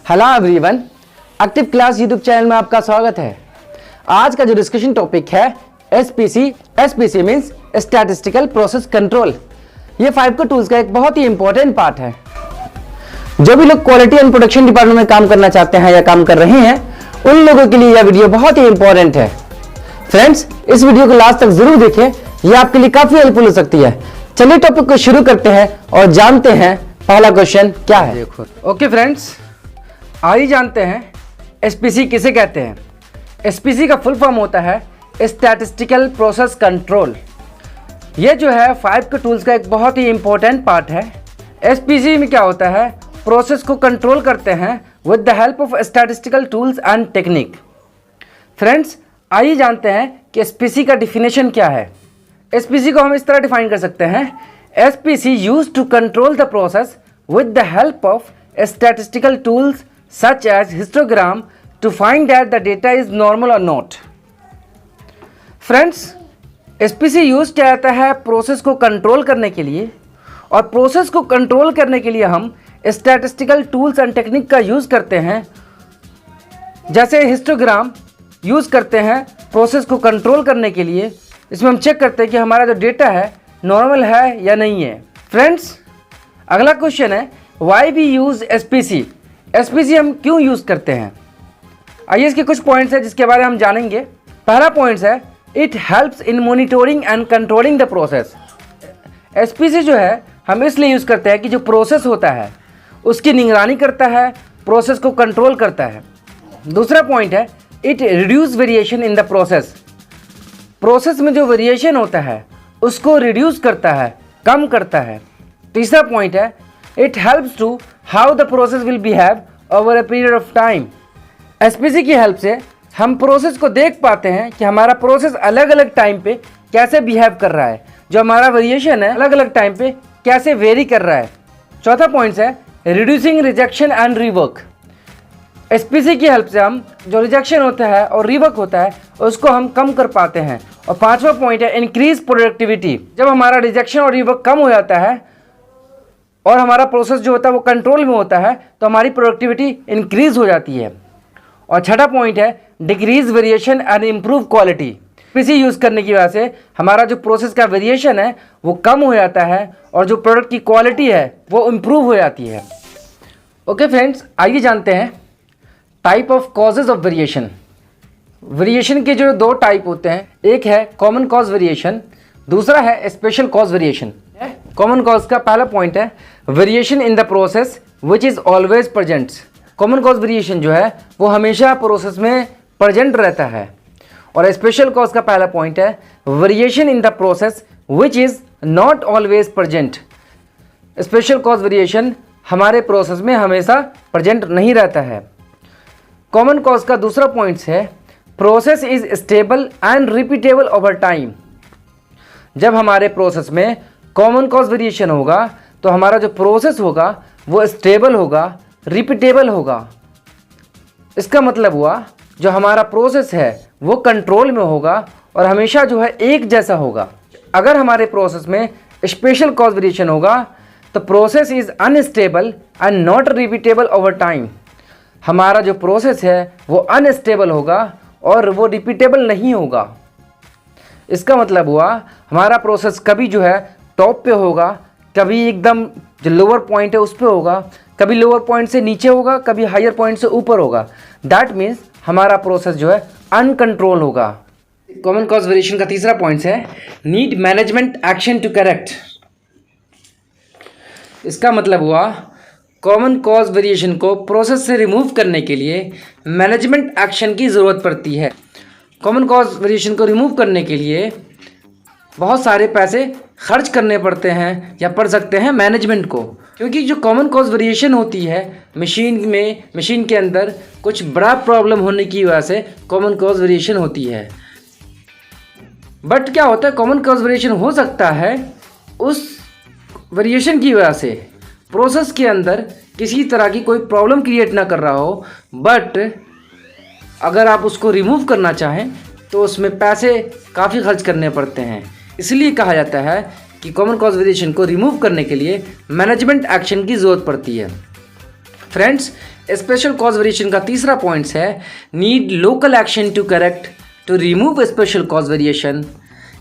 Hello everyone, active class YouTube channel में आपका स्वागत है। आज का जो डिस्कशन टॉपिक है SPC means statistical process control. ये 5 टूल्स का एक बहुत ही इंपॉर्टेंट पार्ट है। जो भी लोग क्वालिटी एंड प्रोडक्शन डिपार्टमेंट में काम करना चाहते हैं या काम कर रहे हैं, उन लोगों के लिए यह वीडियो बहुत ही इंपॉर्टेंट है। फ्रेंड्स, इस वीडियो को लास्ट तक जरूर देखें, यह आपके लिए काफी हेल्पफुल हो सकती है। चलिए टॉपिक को शुरू करते हैं और जानते हैं पहला क्वेश्चन क्या है। ओके फ्रेंड्स, आइए जानते हैं एसपीसी किसे कहते हैं। एसपीसी का फुल फॉर्म होता है स्टैटिस्टिकल प्रोसेस कंट्रोल। ये जो है 5 टूल्स का एक बहुत ही इंपॉर्टेंट पार्ट है। एसपीसी में क्या होता है, प्रोसेस को कंट्रोल करते हैं with the help of statistical tools and technique. Friends, आइए जानते हैं कि एसपीसी का डिफिनेशन क्या है। एसपीसी को हम इस तरह डिफाइन कर सकते हैं, SPC used to control the process with the help of statistical tools such as histogram to find that the data is normal or not. Friends, SPC use किया जाता है प्रोसेस को कंट्रोल करने के लिए, और प्रोसेस को कंट्रोल करने के लिए हम स्टैटिस्टिकल टूल्स एंड टेक्निक का यूज़ करते हैं। जैसे हिस्टोग्राम यूज़ करते हैं प्रोसेस को कंट्रोल करने के लिए। इसमें हम चेक करते हैं कि हमारा जो डेटा है नॉर्मल है या नहीं है। फ्रेंड्स, अगला क्वेश्चन है why we use SPC. SPC हम क्यों यूज़ करते हैं। आइए इसके कुछ पॉइंट्स हैं जिसके बारे में हम जानेंगे। पहला पॉइंट है it helps in monitoring and controlling the process. SPC जो है हम इसलिए यूज़ करते हैं कि जो प्रोसेस होता है उसकी निगरानी करता है, प्रोसेस को कंट्रोल करता है। दूसरा पॉइंट है it reduce variation in the process. Process में जो वेरिएशन होता है उसको रिड्यूस करता है, कम करता है। तीसरा पॉइंट है it helps to how the process will behave over a period of time. SPC की हेल्प से हम प्रोसेस को देख पाते हैं कि हमारा प्रोसेस अलग अलग टाइम पे कैसे बिहेव कर रहा है, जो हमारा वेरिएशन है अलग अलग टाइम पे कैसे वेरी कर रहा है। चौथा पॉइंट है reducing rejection and rework. SPC की हेल्प से हम जो रिजेक्शन होता है और रीवर्क होता है उसको हम कम कर पाते हैं। और पांचवा पॉइंट है इंक्रीज प्रोडक्टिविटी। जब हमारा रिजेक्शन और रीवर्क कम हो जाता है और हमारा प्रोसेस जो होता है वो कंट्रोल में होता है तो हमारी प्रोडक्टिविटी इंक्रीज हो जाती है। और छठा पॉइंट है decrease variation and improve quality. SPC use करने की वजह से हमारा जो प्रोसेस का वेरिएशन है वो कम हो जाता है और जो प्रोडक्ट की क्वालिटी है वो इम्प्रूव हो जाती है। ओके फ्रेंड्स, आइए जानते हैं type of causes of variation. Variation के जो 2 टाइप होते हैं, एक है कॉमन कॉज वेरिएशन, दूसरा है special cause variation. Common cause का पहला पॉइंट है variation in the process which is always present. Common cause variation जो है वो हमेशा प्रोसेस में प्रेजेंट रहता है। और स्पेशल कॉज का पहला पॉइंट है variation in the process which is not always present. Special cause variation हमारे प्रोसेस में हमेशा प्रेजेंट नहीं रहता है। कॉमन कॉज का दूसरा पॉइंट है process is stable and repeatable over time. जब हमारे प्रोसेस में कॉमन कॉज वेरिएशन होगा तो हमारा जो प्रोसेस होगा वो स्टेबल होगा, रिपीटेबल होगा। इसका मतलब हुआ जो हमारा प्रोसेस है वो कंट्रोल में होगा और हमेशा जो है एक जैसा होगा। अगर हमारे प्रोसेस में स्पेशल कॉज वेरिएशन होगा तो process is unstable and not repeatable over time. हमारा जो प्रोसेस है वो अनस्टेबल होगा और वो रिपीटेबल नहीं होगा। इसका मतलब हुआ हमारा प्रोसेस कभी जो है टॉप पे होगा, कभी एकदम जो लोअर पॉइंट है उस पे होगा, कभी लोअर पॉइंट से नीचे होगा, कभी हायर पॉइंट से ऊपर होगा। दैट मीन्स हमारा प्रोसेस जो है अनकंट्रोल होगा। कॉमन कॉज वेरिएशन का तीसरा पॉइंट है need management action to correct. इसका मतलब हुआ कॉमन कॉज वेरिएशन को प्रोसेस से रिमूव करने के लिए मैनेजमेंट एक्शन की ज़रूरत पड़ती है। कॉमन कॉज वेरिएशन को रिमूव करने के लिए बहुत सारे पैसे खर्च करने पड़ते हैं या पड़ सकते हैं मैनेजमेंट को, क्योंकि जो कॉमन कॉज वेरिएशन होती है मशीन के अंदर कुछ बड़ा प्रॉब्लम होने की वजह से कॉमन कॉज वेरिएशन होती है। बट क्या होता है, कॉमन कॉज वेरिएशन हो सकता है उस वेरिएशन की वजह से प्रोसेस के अंदर किसी तरह की कोई प्रॉब्लम क्रिएट ना कर रहा हो, बट अगर आप उसको रिमूव करना चाहें तो उसमें पैसे काफ़ी खर्च करने पड़ते हैं। इसलिए कहा जाता है कि कॉमन कॉज वेरिएशन को रिमूव करने के लिए मैनेजमेंट एक्शन की ज़रूरत पड़ती है। फ्रेंड्स, स्पेशल कॉज वेरिएशन का तीसरा पॉइंट है need local action to correct to remove special cause variation.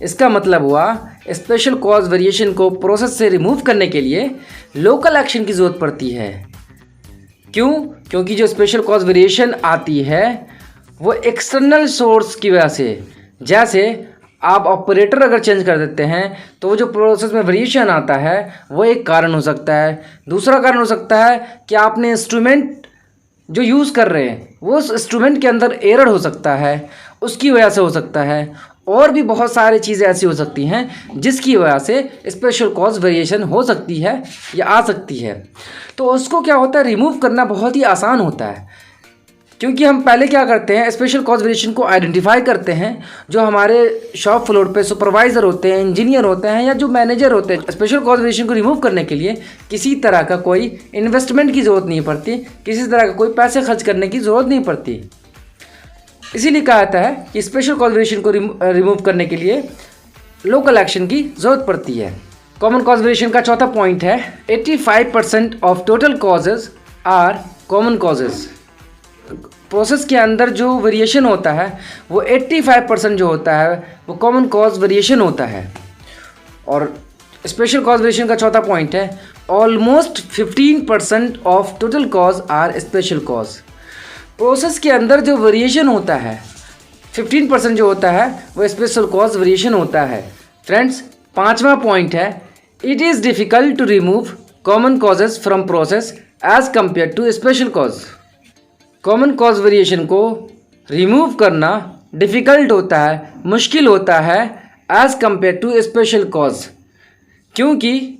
इसका मतलब हुआ स्पेशल कॉज वेरिएशन को प्रोसेस से रिमूव करने के लिए लोकल एक्शन की ज़रूरत पड़ती है। क्यों? क्योंकि जो स्पेशल कॉज वेरिएशन आती है वो एक्सटर्नल सोर्स की वजह से, जैसे आप ऑपरेटर अगर चेंज कर देते हैं तो वो जो प्रोसेस में वेरिएशन आता है वो एक कारण हो सकता है। दूसरा कारण हो सकता है कि आपने इंस्ट्रूमेंट जो यूज़ कर रहे हैं वो उस इंस्ट्रूमेंट के अंदर एरर हो सकता है, उसकी वजह से हो सकता है। और भी बहुत सारी चीज़ें ऐसी हो सकती हैं जिसकी वजह से स्पेशल कॉज वेरिएशन हो सकती है या आ सकती है। तो उसको क्या होता है, रिमूव करना बहुत ही आसान होता है, क्योंकि हम पहले क्या करते हैं, स्पेशल कॉज वेरिएशन को आइडेंटिफाई करते हैं। जो हमारे शॉप फ्लोर पे सुपरवाइज़र होते हैं, इंजीनियर होते हैं या जो मैनेजर होते हैं, स्पेशल कॉज वेरिएशन को रिमूव करने के लिए किसी तरह का कोई इन्वेस्टमेंट की ज़रूरत नहीं पड़ती, किसी तरह का कोई पैसे खर्च करने की ज़रूरत नहीं पड़ती। इसीलिए कहा जाता है कि स्पेशल कॉज वेरिएशन को रिमूव करने के लिए लोकल एक्शन की ज़रूरत पड़ती है। कॉमन कॉज वेरिएशन का चौथा पॉइंट है 85% of total causes are common causes. Process के अंदर जो वेरिएशन होता है वो 85% जो होता है वो कॉमन कॉज वेरिएशन होता है। और स्पेशल कॉज वेरिएशन का चौथा पॉइंट है almost 15% of total cause are special cause. Process के अंदर जो वेरिएशन होता है 15% जो होता है वो स्पेशल कॉज वेरिएशन होता है। फ्रेंड्स, पांचवा पॉइंट है it is difficult to remove common causes from process as compare to special cause. Common cause variation को रिमूव करना डिफ़िकल्ट होता है, मुश्किल होता है as compare to special cause, क्योंकि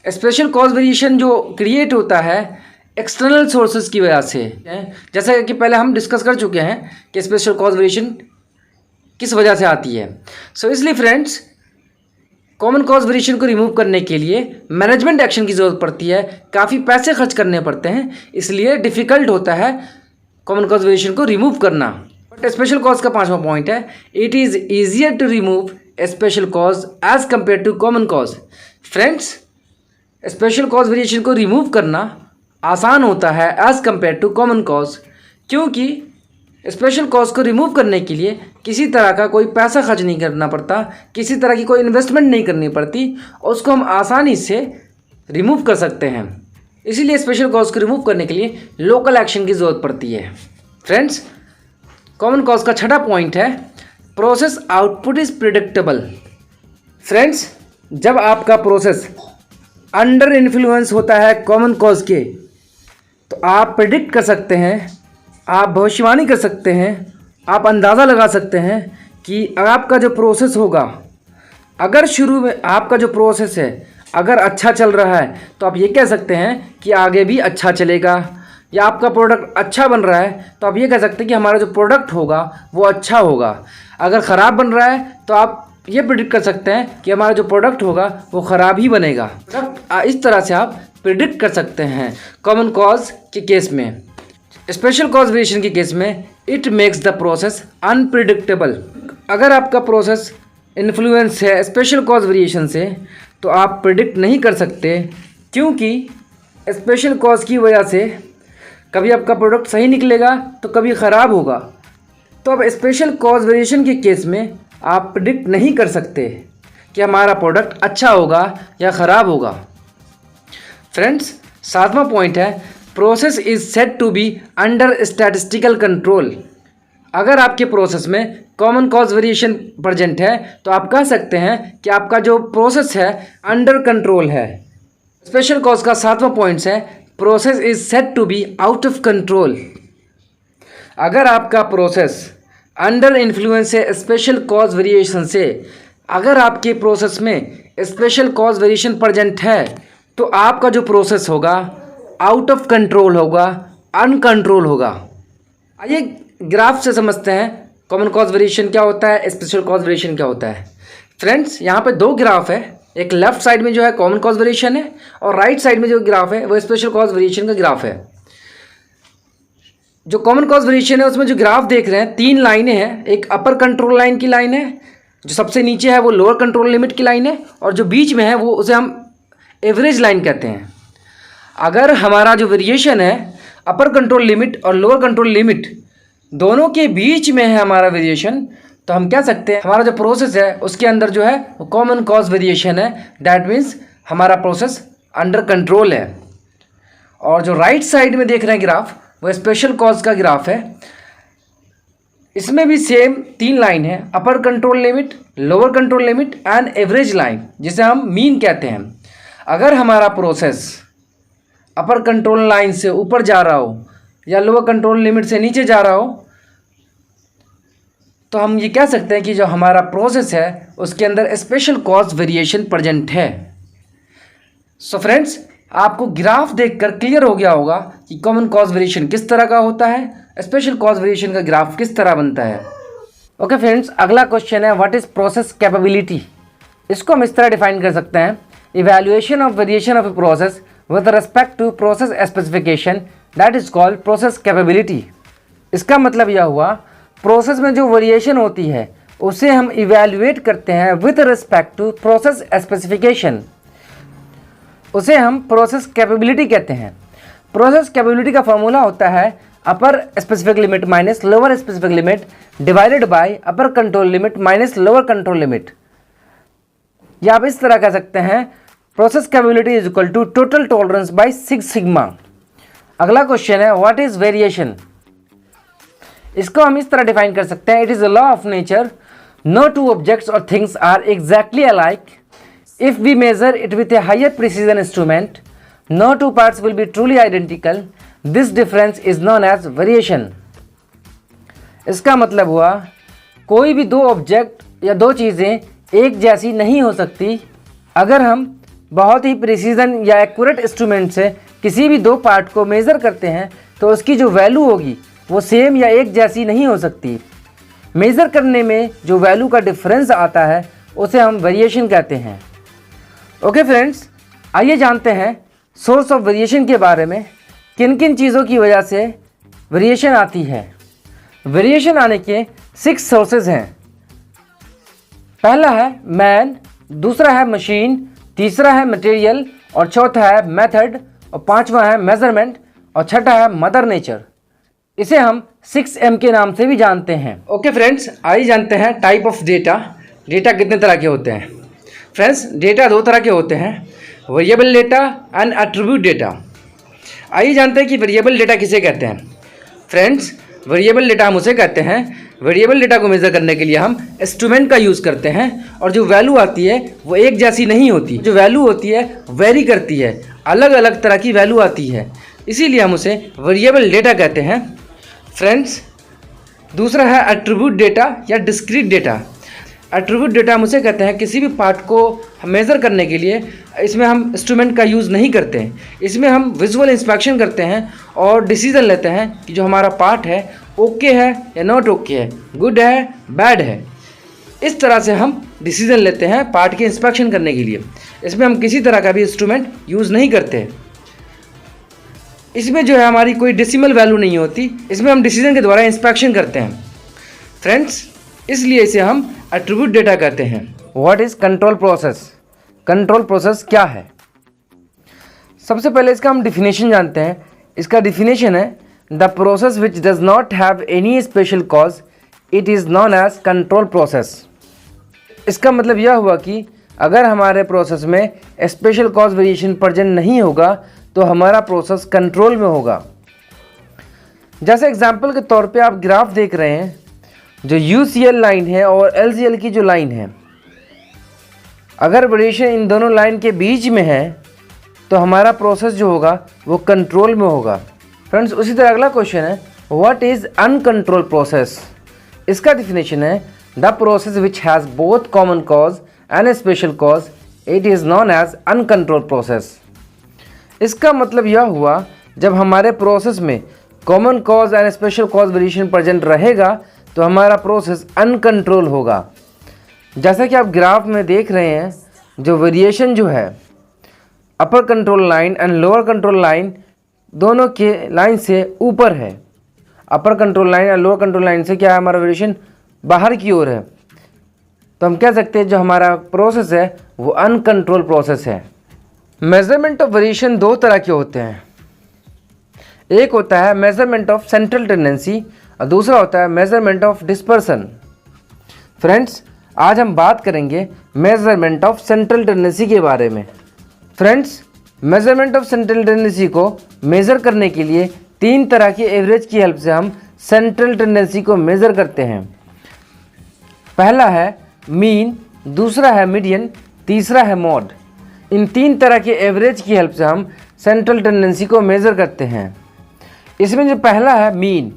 स्पेशल कॉज वेरिएशन जो क्रिएट होता है एक्सटर्नल सोर्सेज की वजह से। जैसा कि पहले हम डिस्कस कर चुके हैं कि स्पेशल कॉज वेरिएशन किस वजह से आती है। इसलिए फ्रेंड्स, कॉमन कॉज वेरिएशन को रिमूव करने के लिए मैनेजमेंट एक्शन की ज़रूरत पड़ती है, काफ़ी पैसे खर्च करने पड़ते हैं, इसलिए डिफ़िकल्ट होता है कॉमन कॉज वेरिएशन को रिमूव करना। बट स्पेशल कॉज का पांचवा पॉइंट है it is easier to remove special cause as compare to common cause. Friends, special cause variation को रिमूव करना आसान होता है as compare to common cause, क्योंकि स्पेशल कॉज को रिमूव करने के लिए किसी तरह का कोई पैसा खर्च नहीं करना पड़ता, किसी तरह की कोई इन्वेस्टमेंट नहीं करनी पड़ती, और उसको हम आसानी से रिमूव कर सकते हैं। इसीलिए स्पेशल कॉज को रिमूव करने के लिए लोकल एक्शन की ज़रूरत पड़ती है। फ्रेंड्स, कॉमन कॉज का छठा पॉइंट है process output is predictable. Friends, जब आपका प्रोसेस अंडर इन्फ्लुएंस होता है कॉमन कॉज के, तो आप प्रिडिक्ट कर सकते हैं, आप भविष्यवाणी कर सकते हैं, आप अंदाज़ा लगा सकते हैं कि आपका जो प्रोसेस होगा, अगर शुरू में आपका जो प्रोसेस है अगर अच्छा चल रहा है तो आप ये कह सकते हैं कि आगे भी अच्छा चलेगा, या आपका प्रोडक्ट अच्छा बन रहा है तो आप ये कह सकते हैं कि हमारा जो प्रोडक्ट होगा वो अच्छा होगा। अगर ख़राब बन रहा है तो आप ये प्रिडिक्ट कर सकते हैं कि हमारा जो प्रोडक्ट होगा वो ख़राब ही बनेगा। प्रोडक्ट इस तरह से आप प्रिडिक्ट कर सकते हैं कॉमन कॉज के केस में। स्पेशल कॉज वेरिएशन के केस में it makes the process unpredictable. अगर आपका प्रोसेस इन्फ्लुएंस है स्पेशल कॉज वेरिएशन से तो आप प्रिडिक्ट नहीं कर सकते, क्योंकि स्पेशल कॉज की वजह से कभी आपका प्रोडक्ट सही निकलेगा तो कभी ख़राब होगा। तो अब स्पेशल कॉज वेरिएशन के केस में आप प्रिडिक्ट नहीं कर सकते कि हमारा प्रोडक्ट अच्छा होगा या ख़राब होगा। फ्रेंड्स, सातवां पॉइंट है process is said to be under statistical control. अगर आपके प्रोसेस में कॉमन कॉज वेरिएशन प्रेजेंट है तो आप कह सकते हैं कि आपका जो प्रोसेस है अंडर कंट्रोल है। स्पेशल कॉज का सातवां पॉइंट है process is said to be out of control. अगर आपका प्रोसेस अंडर इन्फ्लुएंस है स्पेशल कॉज वेरिएशन से, अगर आपके प्रोसेस में स्पेशल कॉज वेरिएशन प्रेजेंट है तो आपका जो प्रोसेस होगा आउट ऑफ कंट्रोल होगा, अनकंट्रोल होगा। आइए ग्राफ से समझते हैं कॉमन कॉज वेरिएशन क्या होता है, स्पेशल कॉज वेरिएशन क्या होता है। फ्रेंड्स, यहाँ पे दो ग्राफ है, एक लेफ्ट साइड में जो है कॉमन कॉज वेरिएशन है और राइट साइड में जो ग्राफ है वो स्पेशल कॉज वेरिएशन का ग्राफ है। जो कॉमन कॉज वेरिएशन है उसमें जो ग्राफ देख रहे हैं तीन लाइनें हैं, एक अपर कंट्रोल लाइन की लाइन है, जो सबसे नीचे है वो लोअर कंट्रोल लिमिट की लाइन है, और जो बीच में है वो उसे हम एवरेज लाइन कहते हैं। अगर हमारा जो वेरिएशन है अपर कंट्रोल लिमिट और लोअर कंट्रोल लिमिट दोनों के बीच में है हमारा वेरिएशन, तो हम कह सकते हैं हमारा जो प्रोसेस है उसके अंदर जो है वो कॉमन कॉज वेरिएशन है। दैट मीन्स हमारा प्रोसेस अंडर कंट्रोल है। और जो राइट साइड में देख रहे हैं ग्राफ वो स्पेशल कॉज का ग्राफ है। इसमें भी सेम 3 लाइन है, अपर control limit, lower control limit and average line, जिसे हम मीन कहते हैं। अगर हमारा प्रोसेस अपर कंट्रोल लाइन से ऊपर जा रहा हो या लोअर कंट्रोल लिमिट से नीचे जा रहा हो तो हम ये कह सकते हैं कि जो हमारा प्रोसेस है उसके अंदर स्पेशल कॉज वेरिएशन प्रेजेंट है। सो फ्रेंड्स, आपको ग्राफ देखकर क्लियर हो गया होगा कि कॉमन कॉज वेरिएशन किस तरह का होता है, स्पेशल कॉज वेरिएशन का ग्राफ किस तरह बनता है। ओके फ्रेंड्स, अगला क्वेश्चन है व्हाट इज प्रोसेस कैपेबिलिटी। इसको हम इस तरह डिफाइन कर सकते हैं, evaluation of variation of a process with respect to process specification that is called process capability. इसका मतलब यह हुआ प्रोसेस में जो वेरिएशन होती है उसे हम इवैल्यूएट करते हैं with respect to process specification, उसे हम प्रोसेस कैपेबिलिटी कहते हैं। प्रोसेस कैपेबिलिटी का फॉर्मूला होता है upper specific limit minus lower specific limit divided by upper control limit minus lower control limit. या आप इस तरह कह सकते हैं process capability is equal to total tolerance by 6 sigma. अगला क्वेश्चन है व्हाट इज वेरिएशन। इसको हम इस तरह डिफाइन कर सकते हैं, it is a law of nature, no two objects और things are exactly alike. If we measure it with a higher precision instrument, no two parts will be truly identical. This difference is known as variation. इसका मतलब हुआ कोई भी 2 object या 2 चीज़ें एक जैसी नहीं हो सकती। अगर हम बहुत ही प्रिसीजन या एक्यूरेट इंस्ट्रूमेंट से किसी भी 2 पार्ट को मेज़र करते हैं तो उसकी जो वैल्यू होगी वो सेम या एक जैसी नहीं हो सकती। मेज़र करने में जो वैल्यू का डिफरेंस आता है उसे हम वेरिएशन कहते हैं। ओके फ्रेंड्स, आइए जानते हैं सोर्स ऑफ वेरिएशन के बारे में, किन किन चीज़ों की वजह से वेरिएशन आती है। वेरिएशन आने के 6 सोर्सेज हैं। पहला है मैन, दूसरा है मशीन, तीसरा है मटेरियल और चौथा है मेथड और पांचवा है मेजरमेंट और छठा है मदर नेचर। इसे हम 6M के नाम से भी जानते हैं। ओके फ्रेंड्स, आइए जानते हैं टाइप ऑफ डेटा। डेटा कितने तरह के होते हैं। फ्रेंड्स, डेटा 2 तरह के होते हैं, variable data and attribute data. आइए जानते हैं कि वेरिएबल डेटा किसे कहते हैं। फ्रेंड्स, वेरिएबल डेटा हम उसे कहते हैं, वेरिएबल डेटा को मेज़र करने के लिए हम इंस्ट्रूमेंट का यूज़ करते हैं और जो वैल्यू आती है वो एक जैसी नहीं होती। जो वैल्यू होती है वेरी करती है, अलग अलग तरह की वैल्यू आती है, इसीलिए हम उसे वेरिएबल डेटा कहते हैं। फ्रेंड्स, दूसरा है एट्रीब्यूट डेटा या डिस्क्रीट डेटा। एट्रीब्यूट डेटा हम उसे कहते हैं किसी भी पार्ट को मेज़र करने के लिए इसमें हम इंस्ट्रूमेंट का यूज़ नहीं करते हैं। इसमें हम विजुअल इंस्पेक्शन करते हैं और डिसीजन लेते हैं कि जो हमारा पार्ट है ओके है या नॉट ओके है, गुड है बैड है। इस तरह से हम डिसीजन लेते हैं पार्ट के इंस्पेक्शन करने के लिए। इसमें हम किसी तरह का भी इंस्ट्रूमेंट यूज़ नहीं करते। इसमें जो है हमारी कोई डेसिमल वैल्यू नहीं होती, इसमें हम डिसीजन के द्वारा इंस्पेक्शन करते हैं। फ्रेंड्स, इसलिए इसे हम एट्रीब्यूट डेटा कहते हैं। What is control process. Control process क्या है। सबसे पहले इसका हम डिफिनेशन जानते हैं। इसका डिफिनेशन है the process which does not have any special cause it is known as control process. इसका मतलब यह हुआ कि अगर हमारे प्रोसेस में स्पेशल कॉज वेरिएशन प्रेजेंट नहीं होगा तो हमारा प्रोसेस कंट्रोल में होगा। जैसे एग्जाम्पल के तौर पे आप ग्राफ देख रहे हैं, जो UCL लाइन है और LCL की जो लाइन है, अगर वेरिएशन इन दोनों लाइन के बीच में है तो हमारा प्रोसेस जो होगा वो कंट्रोल में होगा। फ्रेंड्स, उसी तरह अगला क्वेश्चन है व्हाट इज़ अनकंट्रोल प्रोसेस। इसका डिफिनेशन है the process which has both common cause and special cause it is known as uncontrol process. इसका मतलब यह हुआ जब हमारे प्रोसेस में common cause and special cause variation present रहेगा तो हमारा प्रोसेस अनकंट्रोल होगा। जैसा कि आप ग्राफ में देख रहे हैं, जो वेरिएशन जो है upper control line and lower control line दोनों के लाइन से ऊपर है। अपर कंट्रोल लाइन और लोअर कंट्रोल लाइन से क्या है, हमारा वेरिएशन बाहर की ओर है। तो हम कह सकते हैं जो हमारा प्रोसेस है वो अनकंट्रोल प्रोसेस है। मेजरमेंट ऑफ वेरिएशन 2 तरह के होते हैं, एक होता है मेजरमेंट ऑफ सेंट्रल टेंडेंसी और दूसरा होता है मेजरमेंट ऑफ डिस्पर्सन। फ्रेंड्स, आज हम बात करेंगे मेजरमेंट ऑफ सेंट्रल टेंडेंसी के बारे में। Friends, measurement of central tendency को मेज़र करने के लिए 3 तरह की एवरेज की हेल्प से हम सेंट्रल टेंडेंसी को मेज़र करते हैं। पहला है मीन, दूसरा है मीडियन, तीसरा है मॉड। इन 3 तरह के एवरेज की हेल्प से हम सेंट्रल टेंडेंसी को मेज़र करते हैं। इसमें जो पहला है मीन,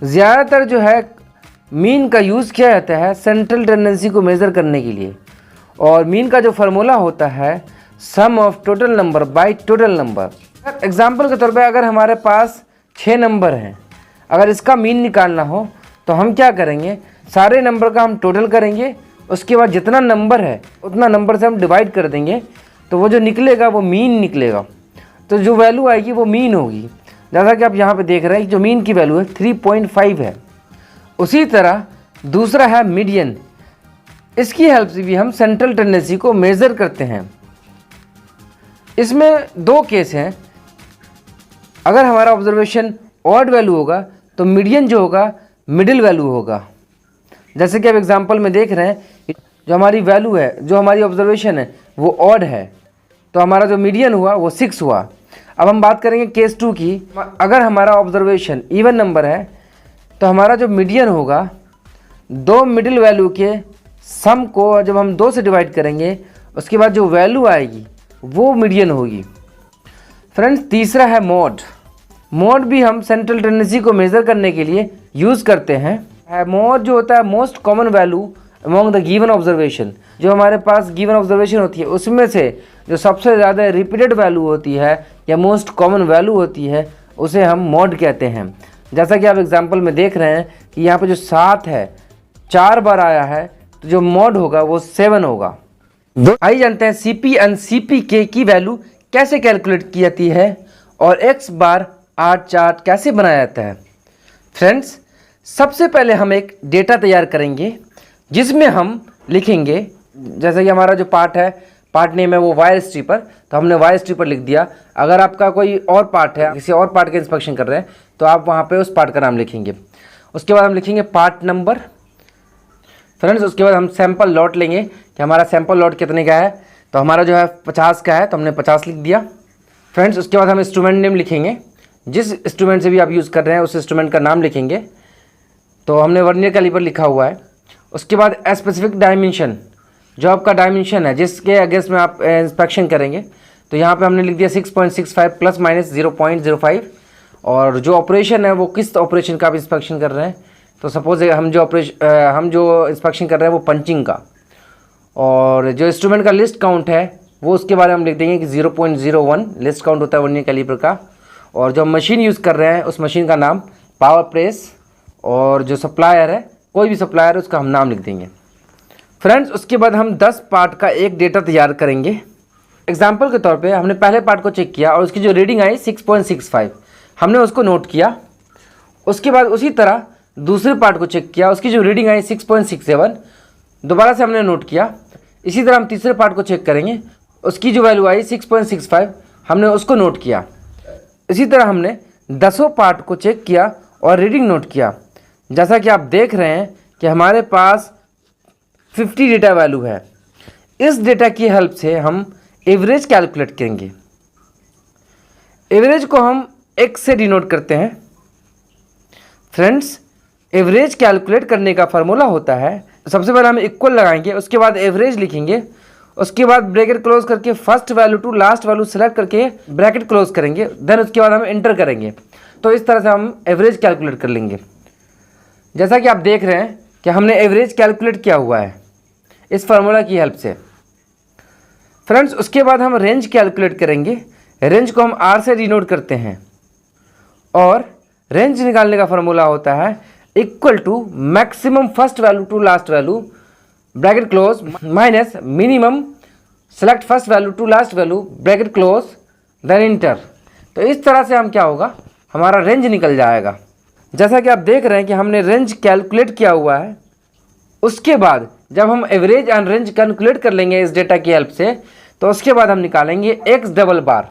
ज़्यादातर जो है मीन का यूज़ किया जाता है सेंट्रल टेंडेंसी को मेज़र करने के लिए। और मीन का जो फार्मूला होता है sum of total number by total number. Example के तौर पे अगर हमारे पास 6 नंबर हैं, अगर इसका मीन निकालना हो तो हम क्या करेंगे, सारे नंबर का हम टोटल करेंगे, उसके बाद जितना नंबर है उतना नंबर से हम डिवाइड कर देंगे, तो वो जो निकलेगा वो मीन निकलेगा। तो जो वैल्यू आएगी वो मीन होगी। जैसा कि आप यहाँ पे देख रहे हैं जो मीन की वैल्यू है 3.5 है। उसी तरह दूसरा है मीडियन, इसकी हेल्प से भी हम सेंट्रल टेंडेंसी को मेज़र करते हैं। इसमें 2 केस हैं। अगर हमारा ऑब्जर्वेशन ऑड वैल्यू होगा तो मीडियन जो होगा मिडिल वैल्यू होगा। जैसे कि आप एग्जांपल में देख रहे हैं जो हमारी वैल्यू है, जो हमारी ऑब्जर्वेशन है वो ऑड है, तो हमारा जो मीडियन हुआ वो 6 हुआ। अब हम बात करेंगे केस 2 की। अगर हमारा ऑब्जर्वेशन इवन नंबर है तो हमारा जो मीडियन होगा 2 मिडिल वैल्यू के सम को जब हम 2 से डिवाइड करेंगे उसके बाद जो वैल्यू आएगी वो मीडियन होगी। फ्रेंड्स, तीसरा है मॉड। मॉड भी हम सेंट्रल टेंडेंसी को मेज़र करने के लिए यूज़ करते हैं। मॉड जो होता है most common value among the given observation. जो हमारे पास गिवन ऑब्जर्वेशन होती है उसमें से जो सबसे ज़्यादा रिपीटेड वैल्यू होती है या मोस्ट कॉमन वैल्यू होती है उसे हम मॉड कहते हैं। जैसा कि आप एग्जांपल में देख रहे हैं कि यहाँ पे जो 7 है 4 बार आया है, तो जो मॉड होगा वो 7 होगा। आइए जानते हैं CP एंड CPK की वैल्यू कैसे कैलकुलेट की जाती है और X बार R चार्ट कैसे बनाया जाता है। फ्रेंड्स, सबसे पहले हम एक डेटा तैयार करेंगे जिसमें हम लिखेंगे, जैसे कि हमारा जो पार्ट है, पार्ट नेम है वो वायर स्ट्रिपर, तो हमने वायर स्ट्रिपर लिख दिया। अगर आपका कोई और पार्ट है, किसी और पार्ट का इंस्पेक्शन कर रहे हैं, तो आप वहाँ पे उस पार्ट का नाम लिखेंगे। उसके बाद हम लिखेंगे पार्ट नंबर। फ्रेंड्स, उसके बाद हम सैंपल लॉट लेंगे कि हमारा सैंपल लॉट कितने का है, तो हमारा जो है 50 का है, तो हमने 50 लिख दिया। फ्रेंड्स, उसके बाद हम इंस्ट्रूमेंट नेम लिखेंगे, जिस इंस्ट्रूमेंट से भी आप यूज़ कर रहे हैं उस इंस्ट्रूमेंट का नाम लिखेंगे, तो हमने वर्नियर कैलिपर लिखा हुआ है। उसके बाद स्पेसिफिक डायमेंशन, जो आपका डायमेंशन है जिसके अगेंस्ट में आप इंस्पेक्शन करेंगे, तो यहाँ पे हमने लिख दिया 6.65 प्लस माइनस 0.05। और जो ऑपरेशन है वो किस ऑपरेशन का आप इंस्पेक्शन कर रहे हैं, तो सपोज हम जो इंस्पेक्शन कर रहे हैं वो पंचिंग का। और जो इंस्ट्रूमेंट का लिस्ट काउंट है वो उसके बारे में हम लिख देंगे कि 0.01 लिस्ट काउंट होता है वर्नियर कैलिपर का। और जो मशीन यूज़ कर रहे हैं उस मशीन का नाम पावर प्रेस, और जो सप्लायर है कोई भी सप्लायर है उसका हम नाम लिख देंगे। फ्रेंड्स, उसके बाद हम 10 पार्ट का एक डेटा तैयार करेंगे। एग्जाम्पल के तौर पे हमने पहले पार्ट को चेक किया और उसकी जो रीडिंग आई 6.65, हमने उसको नोट किया। उसके बाद उसी तरह दूसरे पार्ट को चेक किया, उसकी जो रीडिंग आई 6.67, दोबारा से हमने नोट किया। इसी तरह हम तीसरे पार्ट को चेक करेंगे, उसकी जो वैल्यू आई 6.65, हमने उसको नोट किया। इसी तरह हमने 10 पार्ट को चेक किया और रीडिंग नोट किया। जैसा कि आप देख रहे हैं कि हमारे पास 50 डेटा वैल्यू है। इस डेटा की हेल्प से हम एवरेज कैलकुलेट करेंगे। एवरेज को हम X से डिनोट करते हैं। फ्रेंड्स, एवरेज कैलकुलेट करने का फार्मूला होता है, सबसे पहले हम इक्वल लगाएंगे, उसके बाद एवरेज लिखेंगे, उसके बाद ब्रैकेट क्लोज करके first value to last value select करके ब्रैकेट क्लोज करेंगे, देन उसके बाद हम एंटर करेंगे। तो इस तरह से हम एवरेज कैलकुलेट कर लेंगे। जैसा कि आप देख रहे हैं कि हमने एवरेज कैलकुलेट किया हुआ है इस फार्मूला की हेल्प से। फ्रेंड्स, उसके बाद हम रेंज कैलकुलेट करेंगे। रेंज को हम R से डिनोट करते हैं और रेंज निकालने का फार्मूला होता है equal to maximum first value to last value bracket close minus minimum select first value to last value bracket close then enter. तो इस तरह से हम क्या होगा, हमारा रेंज निकल जाएगा। जैसा कि आप देख रहे हैं कि हमने रेंज कैलकुलेट किया हुआ है। उसके बाद जब हम एवरेज एंड रेंज कैलकुलेट कर लेंगे इस डेटा की हेल्प से, तो उसके बाद हम निकालेंगे एक्स डबल बार।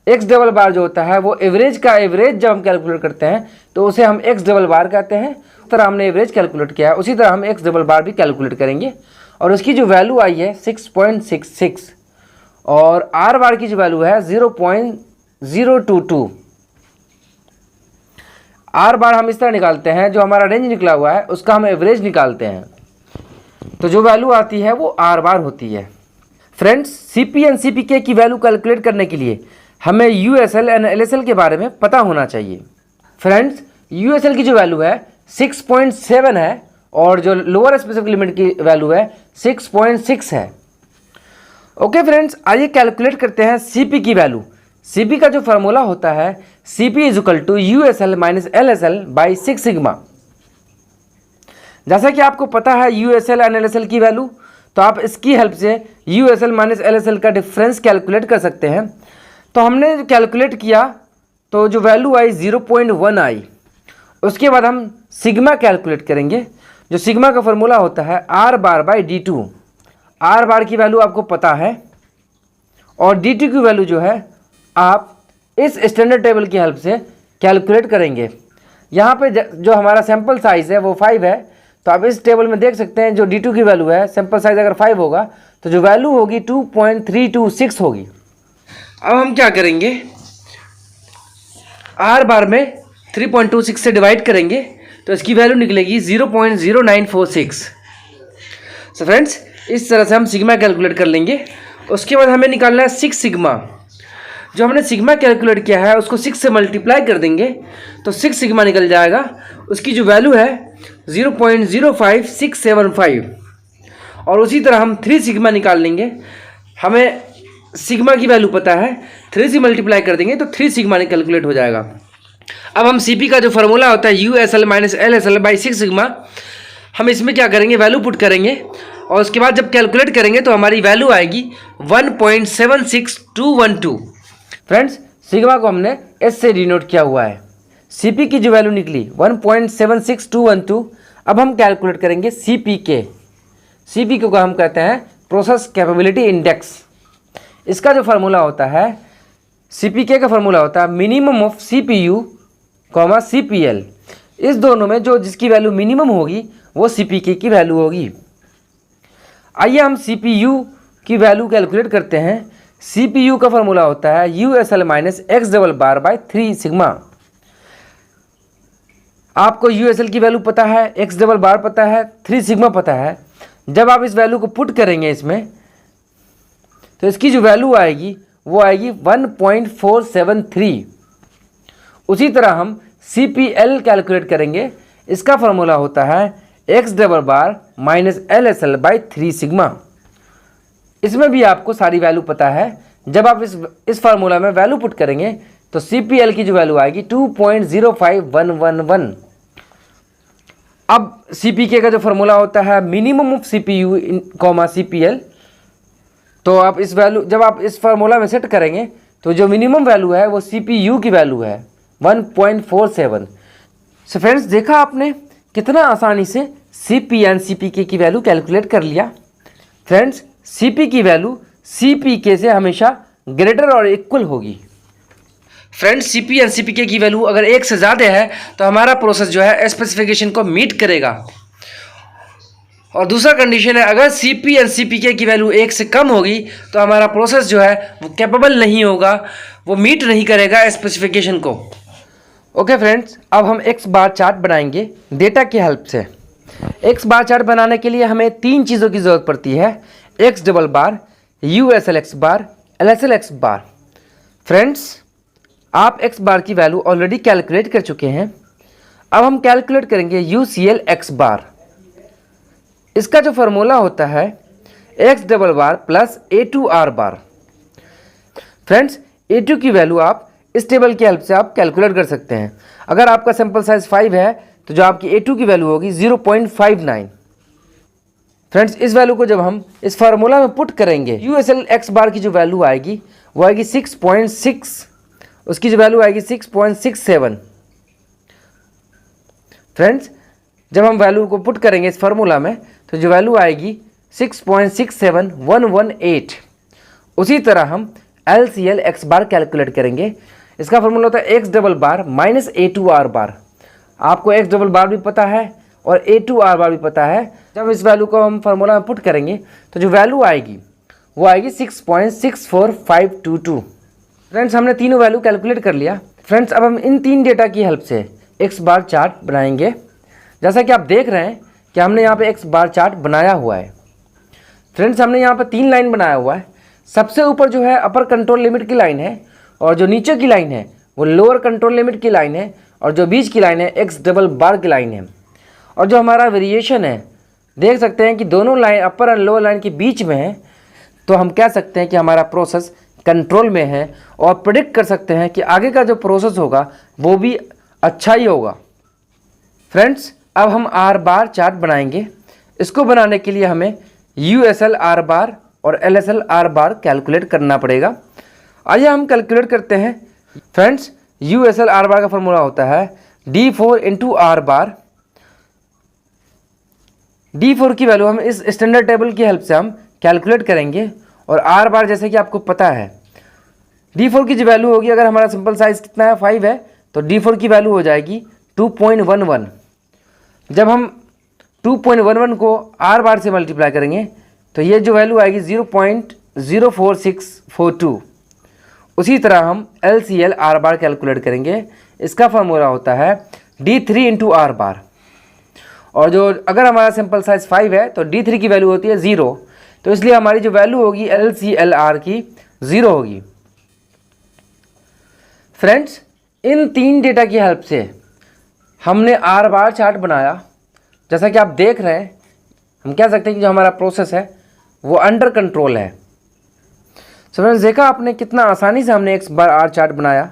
एक्स डबल बार जो होता है वो एवरेज का एवरेज जब हम कैलकुलेट करते हैं तो उसे हम एक्स डबल बार कहते हैं। उस तरह हमने एवरेज कैलकुलेट किया है, उसी तरह हम एक्स डबल बार भी कैलकुलेट करेंगे और उसकी जो वैल्यू आई है 6.66 और आर बार की जो वैल्यू है 0.022। आर बार हम इस तरह निकालते हैं, जो हमारा रेंज निकला हुआ है उसका हम एवरेज निकालते हैं, तो जो वैल्यू आती है वो आर बार होती है। फ्रेंड्स, सीपी एंड सीपीके की वैल्यू कैलकुलेट करने के लिए हमें यूएसएल एंड एलएसएल के बारे में पता होना चाहिए। फ्रेंड्स, यूएसएल की जो वैल्यू है 6.7 है और जो लोअर स्पेसिफिक लिमिट की वैल्यू है 6.6 है। ओके फ्रेंड्स, आइए कैलकुलेट करते हैं सीपी की वैल्यू। सीपी का जो फार्मूला होता है CP is equal to USL minus LSL by 6 sigma. जैसा कि आपको पता है यूएसएल एंड एलएसएल की वैल्यू, तो आप इसकी हेल्प से यूएसएल माइनस एलएसएल का डिफरेंस कैलकुलेट कर सकते हैं। तो हमने कैलकुलेट किया तो जो वैल्यू आई 0.1 आई। उसके बाद हम सिग्मा कैलकुलेट करेंगे, जो सिग्मा का फार्मूला होता है are bar by d2। Are बार की वैल्यू आपको पता है और d2 की वैल्यू जो है आप इस स्टैंडर्ड टेबल की हेल्प से कैलकुलेट करेंगे। यहाँ पे जो हमारा सैम्पल साइज़ है वो 5 है, तो आप इस टेबल में देख सकते हैं जो d2 की वैल्यू है, सैम्पल साइज़ अगर 5 होगा तो जो वैल्यू होगी 2.326 होगी। अब हम क्या करेंगे, आर बार में 3.26 से डिवाइड करेंगे तो इसकी वैल्यू निकलेगी 0.0946। सो फ्रेंड्स, इस तरह से हम सिग्मा कैलकुलेट कर लेंगे। उसके बाद हमें निकालना है 6 सिग्मा। जो हमने सिग्मा कैलकुलेट किया है उसको 6 से मल्टीप्लाई कर देंगे तो 6 सिग्मा निकल जाएगा। उसकी जो वैल्यू है 0.05675 और उसी तरह हम 3 सिग्मा निकाल लेंगे। हमें सिग्मा की वैल्यू पता है, 3 से मल्टीप्लाई कर देंगे तो 3 सिग्मा कैलकुलेट हो जाएगा। अब हम सीपी का जो फार्मूला होता है USL minus LSL by 6 sigma, हम इसमें क्या करेंगे, वैल्यू पुट करेंगे और उसके बाद जब कैलकुलेट करेंगे तो हमारी वैल्यू आएगी 1.76212। फ्रेंड्स, सिग्मा को हमने एस से डिनोट किया हुआ है। सीपी की जो वैल्यू निकली 1.76212। अब हम कैलकुलेट करेंगे सीपीके। सीपीके को हम कहते हैं प्रोसेस कैपेबिलिटी इंडेक्स। इसका जो फार्मूला होता है, सीपीके का फार्मूला होता है minimum of CPU comma CPL. इस दोनों में जो जिसकी वैल्यू मिनिमम होगी वो सीपीके की वैल्यू होगी। आइए हम सीपीयू की वैल्यू कैलकुलेट करते हैं। सीपीयू का फार्मूला होता है USL minus x double bar by 3 sigma. आपको यूएसएल की वैल्यू पता है, एक्स डबल बार पता है, 3 सिग्मा पता है। जब आप इस वैल्यू को पुट करेंगे इसमें तो इसकी जो वैल्यू आएगी वो आएगी 1.473। उसी तरह हम CPL कैलकुलेट करेंगे। इसका फार्मूला होता है X double bar minus LSL by 3 sigma. इसमें भी आपको सारी वैल्यू पता है। जब आप इस फार्मूला में वैल्यू पुट करेंगे तो CPL की जो वैल्यू आएगी 2.05111। अब CPK का जो फार्मूला होता है minimum of CPU comma CPL, तो आप इस वैल्यू जब आप इस फार्मूला में सेट करेंगे तो जो मिनिमम वैल्यू है वो CPU की वैल्यू है 1.47। सो फ्रेंड्स, देखा आपने कितना आसानी से CP एंड CPK की वैल्यू कैलकुलेट कर लिया। फ्रेंड्स, CP की वैल्यू CPK से हमेशा ग्रेटर और इक्वल होगी। फ्रेंड्स, CP एंड CPK की वैल्यू अगर 1 से ज़्यादा है तो हमारा प्रोसेस जो है स्पेसिफिकेशन को मीट करेगा, और दूसरा कंडीशन है अगर CP एंड CPK की वैल्यू 1 से कम होगी तो हमारा प्रोसेस जो है वो कैपेबल नहीं होगा, वो मीट नहीं करेगा स्पेसिफिकेशन को। ओके फ्रेंड्स, अब हम एक्स बार चार्ट बनाएंगे डेटा की हेल्प से। एक्स बार चार्ट बनाने के लिए हमें 3 चीज़ों की ज़रूरत पड़ती है, एक्स डबल बार, यूएसएल एक्स बार, एलएसएल एक्स बार। फ्रेंड्स, आप एक्स बार की वैल्यू ऑलरेडी कैलकुलेट कर चुके हैं। अब हम कैलकुलेट करेंगे यूसीएल एक्स बार। इसका जो फार्मूला होता है X double bar plus A2 R bar. Friends, A2 की वैल्यू आप इस टेबल की हेल्प से आप कैलकुलेट कर सकते हैं। अगर आपका सैंपल साइज 5 है तो जो आपकी A2 की वैल्यू होगी 0.59। फ्रेंड्स, इस वैल्यू को जब हम इस फार्मूला में पुट करेंगे, यूएसएल एक्स बार की जो वैल्यू आएगी वो आएगी 6.6, उसकी जो वैल्यू आएगी 6.67। फ्रेंड्स, जब हम वैल्यू को पुट करेंगे इस फार्मूला में तो जो वैल्यू आएगी 6.67118। उसी तरह हम LCL x बार कैलकुलेट करेंगे। इसका फॉर्मूला होता है x double bar minus A2R बार। आपको x डबल बार भी पता है और A2R बार भी पता है। जब इस वैल्यू को हम फार्मूला में पुट करेंगे तो जो वैल्यू आएगी वो आएगी 6.64522। फ्रेंड्स, हमने तीनों वैल्यू कैलकुलेट कर लिया। फ्रेंड्स, अब हम इन तीन डेटा की हेल्प से x बार चार्ट बनाएंगे। जैसा कि आप देख रहे हैं कि हमने यहाँ पे x बार चार्ट बनाया हुआ है। फ्रेंड्स, हमने यहाँ पे 3 लाइन बनाया हुआ है। सबसे ऊपर जो है अपर कंट्रोल लिमिट की लाइन है और जो नीचे की लाइन है वो लोअर कंट्रोल लिमिट की लाइन है और जो बीच की लाइन है x डबल बार की लाइन है। और जो हमारा वेरिएशन है, देख सकते हैं कि दोनों लाइन अपर और लोअर लाइन के बीच में है। तो हम कह सकते हैं कि हमारा प्रोसेस कंट्रोल में है और प्रेडिक्ट कर सकते हैं कि आगे का जो प्रोसेस होगा वो भी अच्छा ही होगा। फ्रेंड्स, अब हम R बार चार्ट बनाएंगे। इसको बनाने के लिए हमें USL R बार और LSL R बार कैलकुलेट करना पड़ेगा। आइए हम कैलकुलेट करते हैं। फ्रेंड्स, USL R बार का फॉर्मूला होता है D4 इंटू R बार। D4 की वैल्यू हम इस स्टैंडर्ड टेबल की हेल्प से हम कैलकुलेट करेंगे और R बार जैसे कि आपको पता है D4 की जो वैल्यू होगी, अगर हमारा सिंपल साइज कितना है 5 है तो D4 की वैल्यू हो जाएगी 2.11। जब हम 2.11 को R बार से मल्टीप्लाई करेंगे तो ये जो वैल्यू आएगी 0.04642। उसी तरह हम LCL R बार कैलकुलेट करेंगे। इसका फॉर्मूला होता है D3 इंटू R बार। और जो अगर हमारा सिंपल साइज 5 है तो D3 की वैल्यू होती है 0, तो इसलिए हमारी जो वैल्यू होगी LCL R की 0 होगी। फ्रेंड्स, इन 3 डेटा की हेल्प से हमने R बार चार्ट बनाया। जैसा कि आप देख रहे हैं, हम कह सकते हैं कि जो हमारा प्रोसेस है वो अंडर कंट्रोल है। सो फ्रेंड्स, देखा आपने कितना आसानी से हमने x बार R चार्ट बनाया।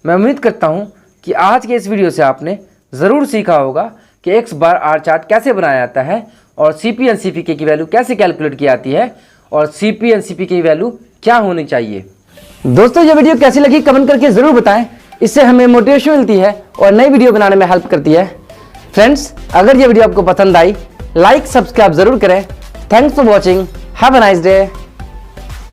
मैं उम्मीद करता हूँ कि आज के इस वीडियो से आपने ज़रूर सीखा होगा कि x बार R चार्ट कैसे बनाया जाता है और CP and CPK की वैल्यू कैसे कैलकुलेट की जाती है और CP and CPK की वैल्यू क्या होनी चाहिए। दोस्तों, ये वीडियो कैसी लगी कमेंट करके ज़रूर बताएं। इससे हमें मोटिवेशन मिलती है और नई वीडियो बनाने में हेल्प करती है। फ्रेंड्स, अगर ये वीडियो आपको पसंद आई, लाइक सब्सक्राइब ज़रूर करें। Thanks for watching. Have a nice day.